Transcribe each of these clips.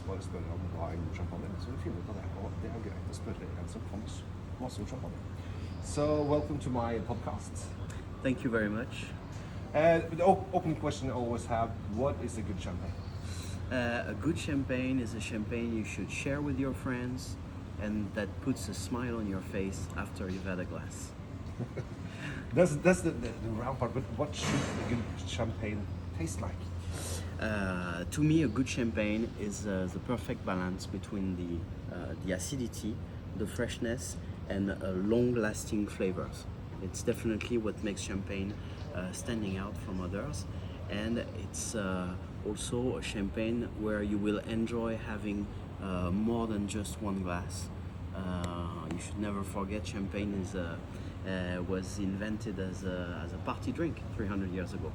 bare spørre om hva er god champagne, så vi finner ut av det. Og det er greit å spørre en som kan masse om champagne. So, welcome to my podcast. Thank you very much. The opening question I always have, what is a good champagne? A good champagne is a champagne you should share with your friends and that puts a smile on your face after you've had a glass. That's the round part, but what should a good champagne taste like? To me, a good champagne is the perfect balance between the acidity, the freshness, and long-lasting flavors. It's definitely what makes champagne standing out from others, and it's also a champagne where you will enjoy having more than just one glass. You should never forget champagne was invented as a party drink 300 years ago.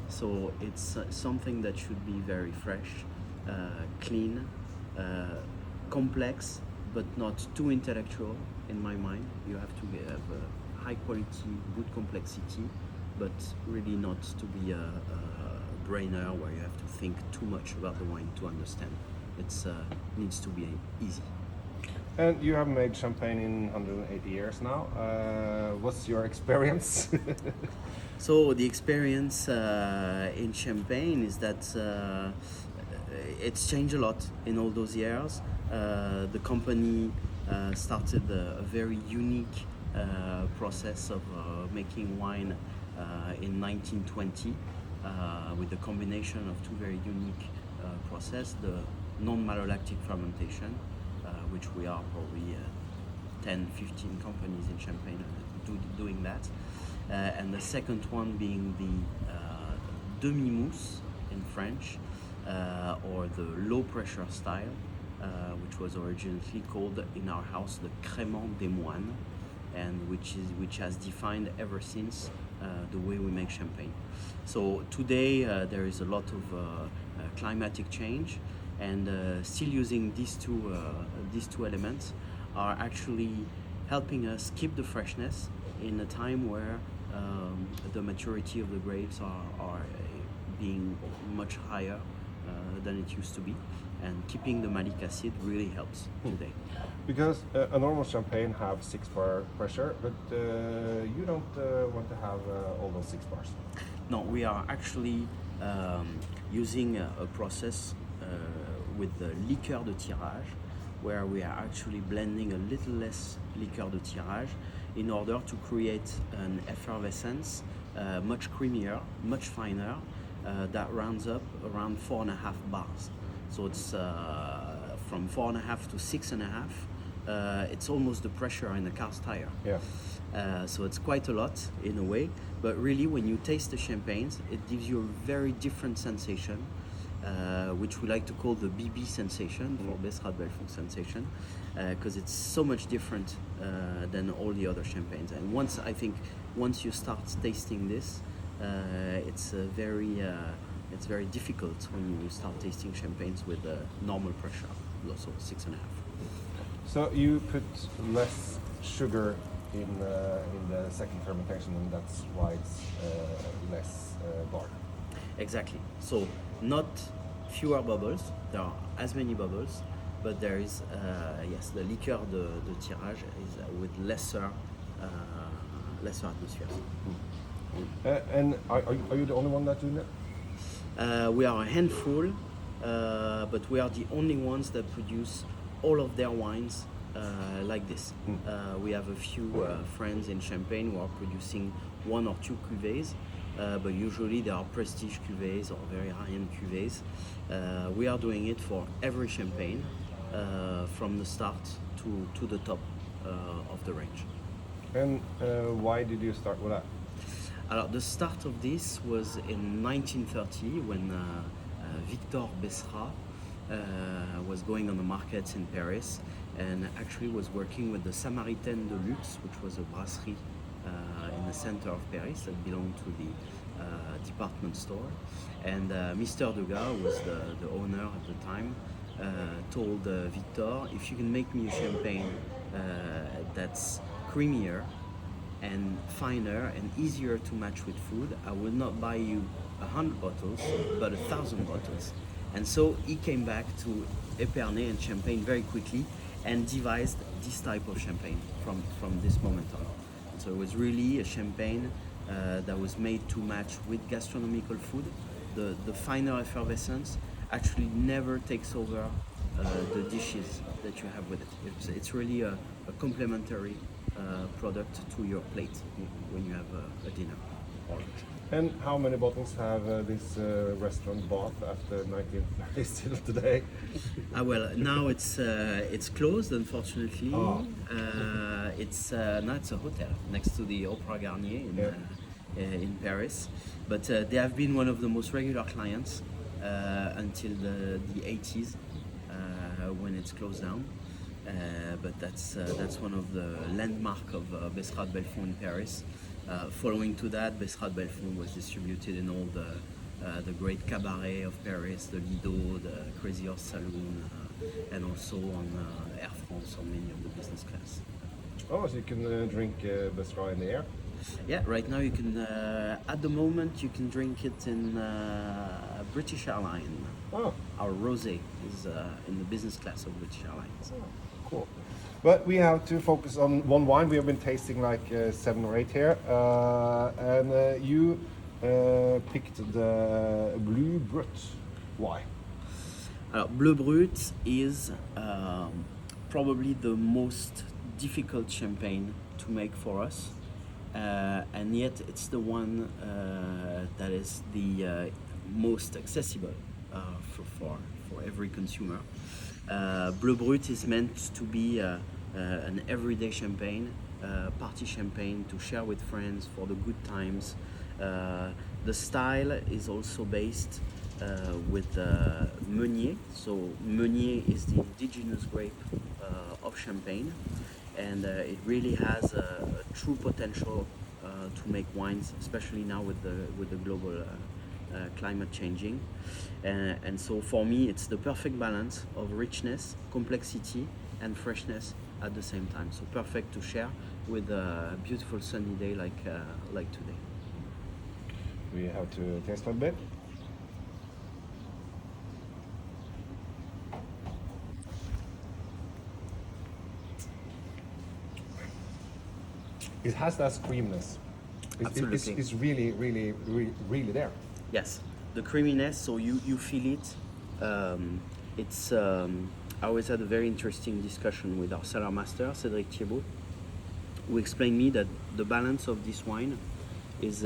So it's something that should be very fresh, clean, complex, but not too intellectual in my mind. You have to have a high quality, good complexity, but really not to be a brainer where you have to think too much about the wine to understand. It needs to be easy. And you have made champagne in 180 years now. What's your experience? So the experience in Champagne is that it's changed a lot in all those years. The company started a very unique process of making wine in 1920 with the combination of two very unique processes, the non-malolactic fermentation, which we are probably 10, 15 companies in Champagne doing that. And the second one being the demi-mousse in French, or the low-pressure style, which was originally called in our house the crément des moines, and which has defined ever since the way we make champagne. So today there is a lot of climatic change, and still using these two elements are actually helping us keep the freshness in a time where the maturity of the grapes are being much higher than it used to be, and keeping the malic acid really helps today. Because a normal champagne have 6 bar pressure, but you don't want to have all those 6 bars. No, we are actually using a process with the liqueur de tirage, where we are actually blending a little less liqueur de tirage in order to create an effervescence much creamier, much finer, that rounds up around 4.5 bars. So it's from 4.5 to 6.5. It's almost the pressure in a cast tire. Yeah. So it's quite a lot in a way, but really when you taste the champagnes, it gives you a very different sensation, which we like to call the BB sensation, or Besserat De Bellefon sensation, because it's so much different than all the other champagnes. And once you start tasting this, it's very difficult when you start tasting champagnes with normal pressure, so 6.5. So you put less sugar in the second fermentation, and that's why it's less bar. Exactly. So not fewer bubbles. There are as many bubbles, but there is yes, the liqueur de tirage is with lesser atmosphere. And are you the only one that's doing it? We are a handful, but we are the only ones that produce all of their wines like this. We have a few friends in Champagne who are producing 1 or 2 cuvées, but usually they are prestige cuvées or very high-end cuvées. We are doing it for every champagne, from the start to the top of the range. And why did you start with that? The start of this was in 1930 when Victor Besserat was going on the markets in Paris and actually was working with the Samaritain de Luxe, which was a brasserie in the center of Paris that belonged to the department store. And Mr. Degas, who was the owner at the time, told Victor, if you can make me a champagne that's creamier and finer and easier to match with food, I will not buy you 100 bottles, but 1,000 bottles. And so he came back to Épernay and Champagne very quickly and devised this type of champagne from this moment on. And so it was really a champagne that was made to match with gastronomical food. The finer effervescence actually never takes over the dishes that you have with it. It's really a complementary product to your plate when you have a dinner. And how many bottles have this restaurant bought after 1930 still today? Well, now it's closed, unfortunately. Oh. Now it's a hotel next to the Opera Garnier in Paris. But they have been one of the most regular clients until the 80s when it's closed down. But that's one of the landmark of Besserat De Bellefon in Paris. Following to that, Besserat De Bellefon was distributed in all the great cabaret of Paris, the Lido, the Crazy Horse Saloon, and also on Air France on many of the business class. Oh, so you can drink Besserat in the air? Yeah, right now you can, at the moment, you can drink it in British Airlines. Oh. Our rosé is in the business class of British Airlines. Oh, cool. But we have to focus on one wine. We have been tasting like 7 or 8 here. And you picked the Bleu Brut. Why? Bleu Brut is probably the most difficult champagne to make for us. And yet it's the one that is the most accessible for every consumer. Bleu Brut is meant to be an everyday champagne, party champagne to share with friends for the good times. The style is also based with Meunier. So Meunier is the indigenous grape of Champagne, and it really has a true potential to make wines, especially now with the global climate changing. And so for me, it's the perfect balance of richness, complexity, and freshness at the same time. So perfect to share with a beautiful sunny day like today. We have to taste a little bit. It has that creaminess. Absolutely. It's really there. Yes, the creaminess, so you feel it. I always had a very interesting discussion with our cellar master, Cédric Thiebaud, who explained me that the balance of this wine is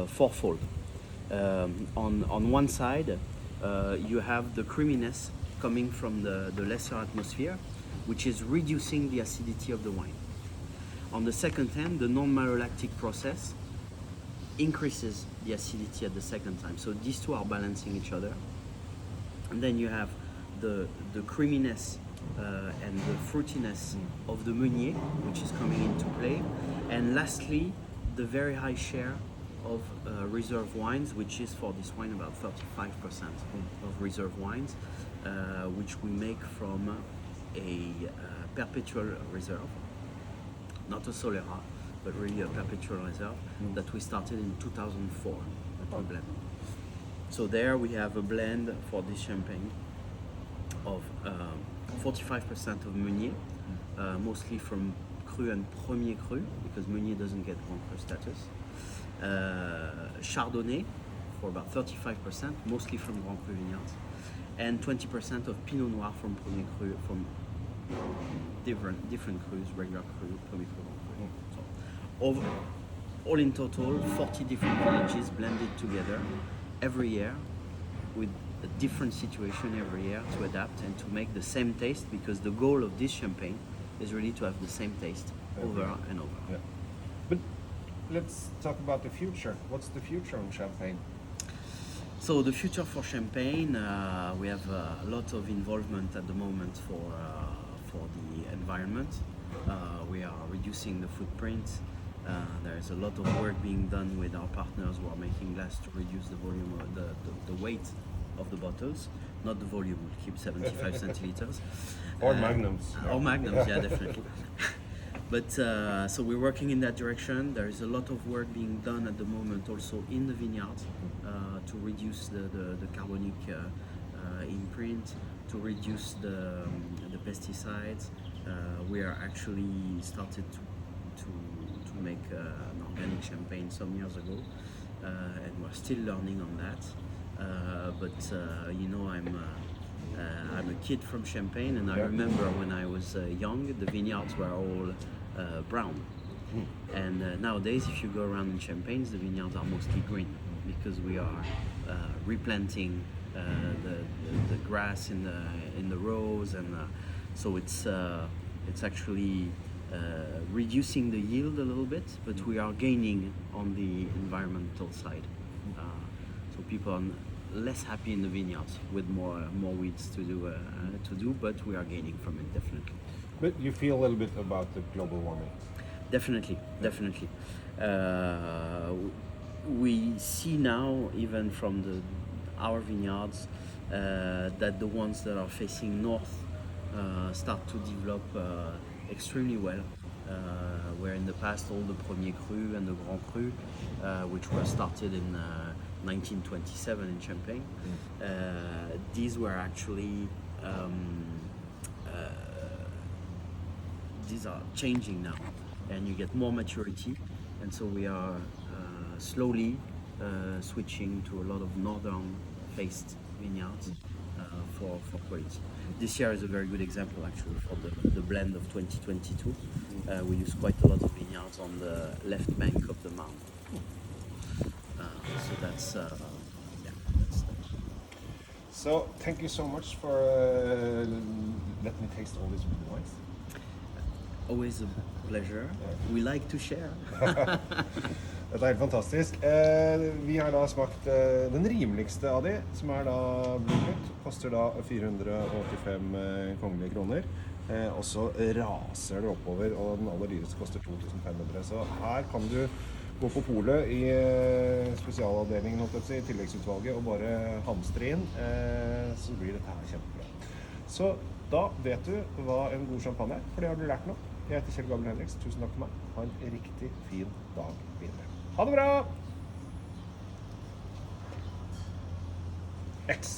fourfold. On one side, you have the creaminess coming from the lesser atmosphere, which is reducing the acidity of the wine. On the second hand, the non-malolactic process increases the acidity at the second time. So these two are balancing each other. And then you have the creaminess and the fruitiness of the Meunier, which is coming into play. And lastly, the very high share of reserve wines, which is for this wine about 35% of reserve wines, which we make from a perpetual reserve, not a Solera, but really a perpetual reserve that we started in 2004 that we blend. So there we have a blend for this champagne of 45% of Meunier, mostly from Cru and Premier Cru, because Meunier doesn't get Grand Cru status. Chardonnay for about 35%, mostly from Grand Cru vineyards, and 20% of Pinot Noir from Premier Cru, from different crus, regular cru, Premier Cru, Grand Cru. So all in total, 40 different villages blended together every year with a different situation every year to adapt and to make the same taste, because the goal of this champagne is really to have the same taste over and over. Yeah. But let's talk about the future. What's the future on Champagne? So the future for Champagne, we have a lot of involvement at the moment for the environment. We are reducing the footprint. There is a lot of work being done with our partners who are making glass to reduce the volume, the weight of the bottles, not the volume. We'll keep 75 centiliters. Or magnums. Or magnums, yeah, definitely. But so we're working in that direction. There is a lot of work being done at the moment also in the vineyards to reduce the carbonic imprint, to reduce the pesticides. We are actually started to make an organic champagne some years ago, and we're still learning on that. You know, I'm a kid from Champagne, and I remember when I was young, the vineyards were all brown. And nowadays, if you go around in Champagne, the vineyards are mostly green because we are replanting the grass in the rows, and so it's actually reducing the yield a little bit, but we are gaining on the environmental side. So people are less happy in the vineyards with more weeds to do, but we are gaining from it, definitely. But you feel a little bit about the global warming? Definitely. We see now, even from our vineyards, that the ones that are facing north start to develop extremely well. Where in the past all the Premier Cru and the Grand Cru, which were started in 1927 in Champagne, these were actually these are changing now, and you get more maturity, and so we are slowly switching to a lot of northern faced vineyards for quality. This year is a very good example actually for the blend of 2022. We use quite a lot of vineyards on the left bank of the Marne. So that's So thank you so much for letting me taste all these wines. always a pleasure. We like to share. Dette er helt fantastisk. Vi har da smakt den rimeligste av de, som er da Blue Brut. Koster da 485 kongelige kroner. Og så raser det oppover, og den aller dyreste koster 2500. Så her kan du gå på polet i spesialavdelingen, i tilleggsutvalget, og bare hamstre inn, så blir dette her kjempebra. Så da vet du hva en god champagne er, for det har du lært nå. Jeg heter Kjell Gabriel Henriks, tusen takk for meg. Ha en riktig fin dag videre. Ha det bra! X.